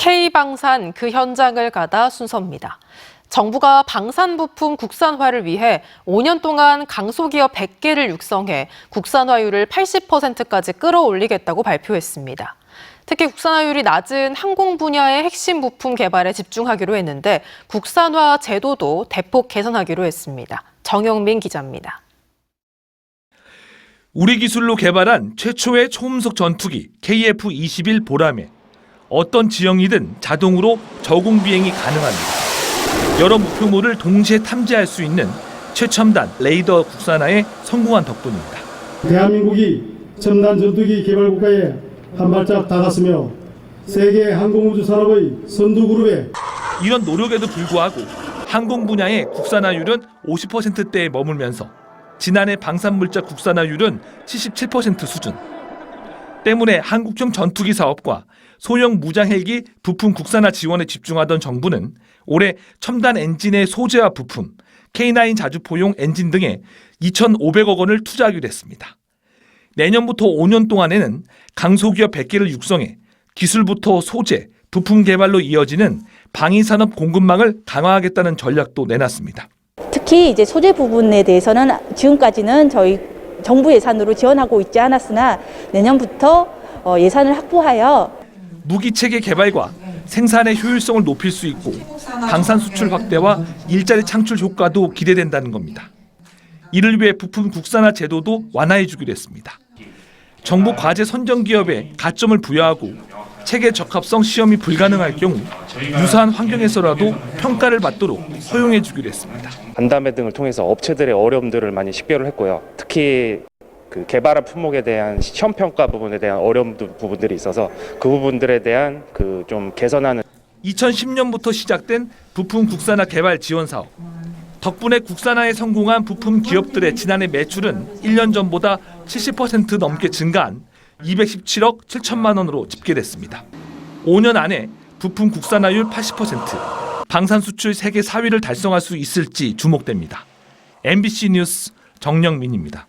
K방산 그 현장을 가다 순서입니다. 정부가 방산 부품 국산화를 위해 5년 동안 강소기업 100개를 육성해 국산화율을 80%까지 끌어올리겠다고 발표했습니다. 특히 국산화율이 낮은 항공 분야의 핵심 부품 개발에 집중하기로 했는데 국산화 제도도 대폭 개선하기로 했습니다. 정영민 기자입니다. 우리 기술로 개발한 최초의 초음속 전투기 KF-21 보람에 어떤 지형이든 자동으로 저공 비행이 가능합니다. 여러 목표물을 동시에 탐지할 수 있는 최첨단 레이더 국산화에 성공한 덕분입니다. 대한민국이 첨단 전투기 개발 국가에 한 발짝 다가서며 세계 항공우주 산업의 선두 그룹에 이런 노력에도 불구하고 항공 분야의 국산화율은 50%대에 머물면서 지난해 방산물자 국산화율은 77% 수준. 때문에 한국형 전투기 사업과 소형 무장 헬기 부품 국산화 지원에 집중하던 정부는 올해 첨단 엔진의 소재와 부품, K9 자주포용 엔진 등에 2,500억 원을 투자하기로 했습니다. 내년부터 5년 동안에는 강소기업 100개를 육성해 기술부터 소재, 부품 개발로 이어지는 방위산업 공급망을 강화하겠다는 전략도 내놨습니다. 특히 이제 소재 부분에 대해서는 지금까지는 저희 정부 예산으로 지원하고 있지 않았으나 내년부터 예산을 확보하여 무기체계 개발과 생산의 효율성을 높일 수 있고 방산 수출 확대와 일자리 창출 효과도 기대된다는 겁니다. 이를 위해 부품 국산화 제도도 완화해 주기로 했습니다. 정부 과제 선정 기업에 가점을 부여하고 체계 적합성 시험이 불가능할 경우 유사한 환경에서라도 평가를 받도록 허용해 주기로 했습니다. 간담회 등을 통해서 업체들의 어려움들을 많이 식별을 했고요. 특히 그 개발한 품목에 대한 시험 평가 부분에 대한 어려움 부분들이 있어서 그 부분들에 대한 그 좀 개선하는 2010년부터 시작된 부품 국산화 개발 지원 사업. 덕분에 국산화에 성공한 부품 기업들의 지난해 매출은 1년 전보다 70% 넘게 증가한 217억 7천만 원으로 집계됐습니다. 5년 안에 부품 국산화율 80%, 방산 수출 세계 4위를 달성할 수 있을지 주목됩니다. MBC 뉴스 정영민입니다.